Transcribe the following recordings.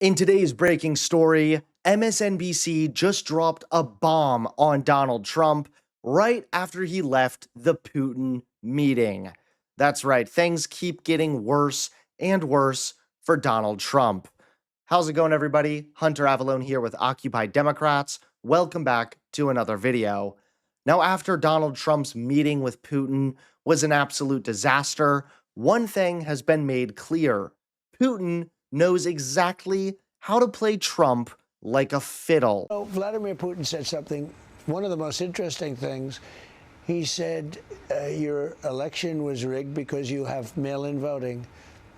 In today's breaking story, MSNBC just dropped a bomb on Donald Trump right after he left the Putin meeting. That's right, things keep getting worse and worse for Donald Trump. How's it going, everybody? Hunter Avalone here with Occupy Democrats. Welcome back to another video. Now, after Donald Trump's meeting with Putin was an absolute disaster, one thing has been made clear. Putin knows exactly how to play Trump like a fiddle. Vladimir Putin said something, one of the most interesting things. He said, your election was rigged because you have mail-in voting.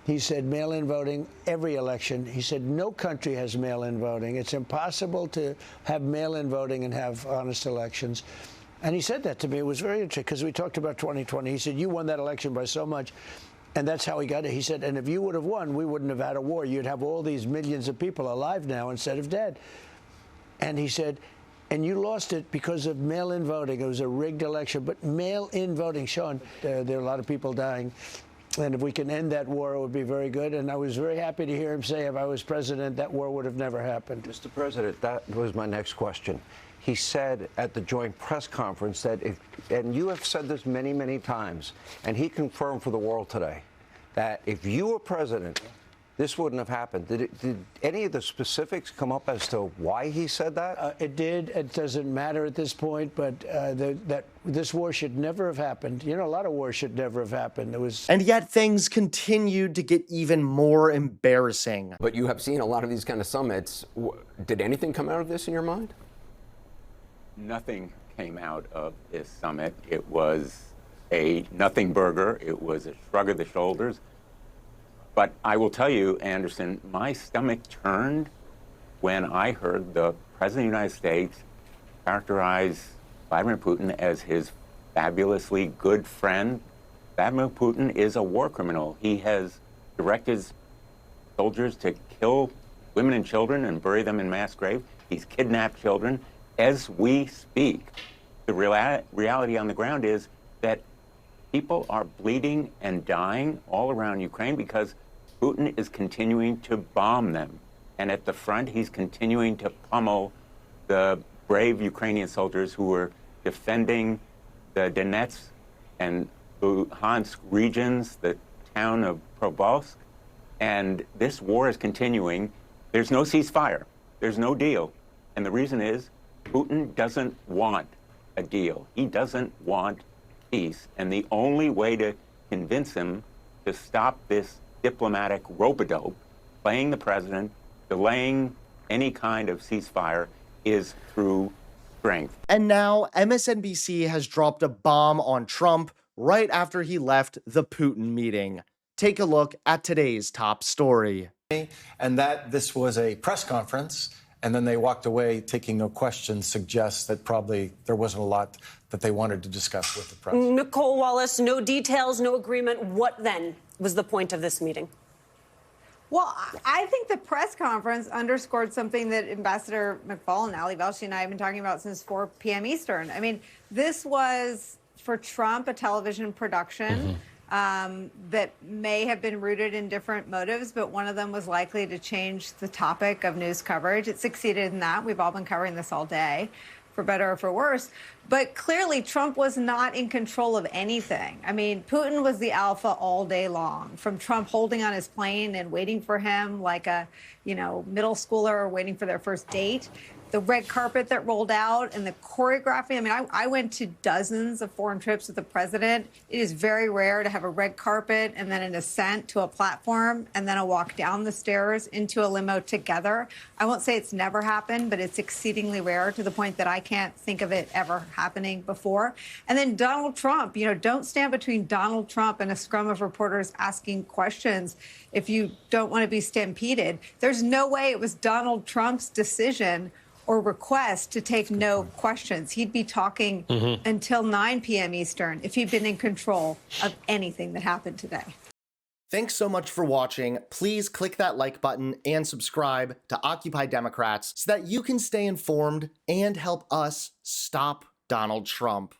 He said mail-in voting, every election. He said no country has mail-in voting. It's impossible to have mail-in voting and have honest elections. And he said that to me. It was very interesting because we talked about 2020. He said, you won that election by so much. And that's how he got it. He said, and if you would have won, we wouldn't have had a war. You'd have all these millions of people alive now instead of dead. And he said, and you lost it because of mail-in voting. It was a rigged election. But mail-in voting, Sean, there are a lot of people dying. And if we can end that war, it would be very good. And I was very happy to hear him say, if I was president, that war would have never happened. Mr. President, that was my next question. He said at the joint press conference that if, and you have said this many, many times, and he confirmed for the world today, that if you were president, this wouldn't have happened. Did any of the specifics come up as to why he said that? It did. It doesn't matter at this point, but that this war should never have happened. You know, a lot of wars should never have happened. And yet things continued to get even more embarrassing. But you have seen a lot of these kind of summits. Did anything come out of this in your mind? Nothing came out of this summit. It was a nothing burger. It was a shrug of the shoulders. But I will tell you, Anderson, my stomach turned when I heard the President of the United States characterize Vladimir Putin as his fabulously good friend. Vladimir Putin is a war criminal. He has directed soldiers to kill women and children and bury them in mass graves. He's kidnapped children. As we speak, the reality on the ground is that people are bleeding and dying all around Ukraine because Putin is continuing to bomb them. And at the front, he's continuing to pummel the brave Ukrainian soldiers who were defending the Donetsk and Luhansk regions, the town of Probovsk. And this war is continuing. There's no ceasefire. There's no deal. And the reason is Putin doesn't want a deal. He doesn't want peace. And the only way to convince him to stop this diplomatic rope-a-dope, playing the president, delaying any kind of ceasefire, is through strength. And now MSNBC has dropped a bomb on Trump right after he left the Putin meeting. Take a look at today's top story. And that this was a press conference, and then they walked away taking no questions, suggests that probably there wasn't a lot that they wanted to discuss with the press. Nicole Wallace, no details, no agreement. What then was the point of this meeting? Well, I think the press conference underscored something that Ambassador McFall and Ali Velshi and I have been talking about since 4 p.m. Eastern. I mean, this was, for Trump, a television production that may have been rooted in different motives, but one of them was likely to change the topic of news coverage. It succeeded in that. We've all been covering this all day, for better or for worse. But clearly, Trump was not in control of anything. I mean, Putin was the alpha all day long, from Trump holding on his plane and waiting for him like a, middle schooler waiting for their first date. The red carpet that rolled out and the choreography. I mean, I went to dozens of foreign trips with the president. It is very rare to have a red carpet and then an ascent to a platform and then a walk down the stairs into a limo together. I won't say it's never happened, but it's exceedingly rare, to the point that I can't think of it ever happening before. And then Donald Trump, don't stand between Donald Trump and a scrum of reporters asking questions if you don't want to be stampeded. There's no way it was Donald Trump's decision or request to take no questions. He'd be talking until 9 p.m. Eastern if he'd been in control of anything that happened today. Thanks so much for watching. Please click that like button and subscribe to Occupy Democrats so that you can stay informed and help us stop Donald Trump.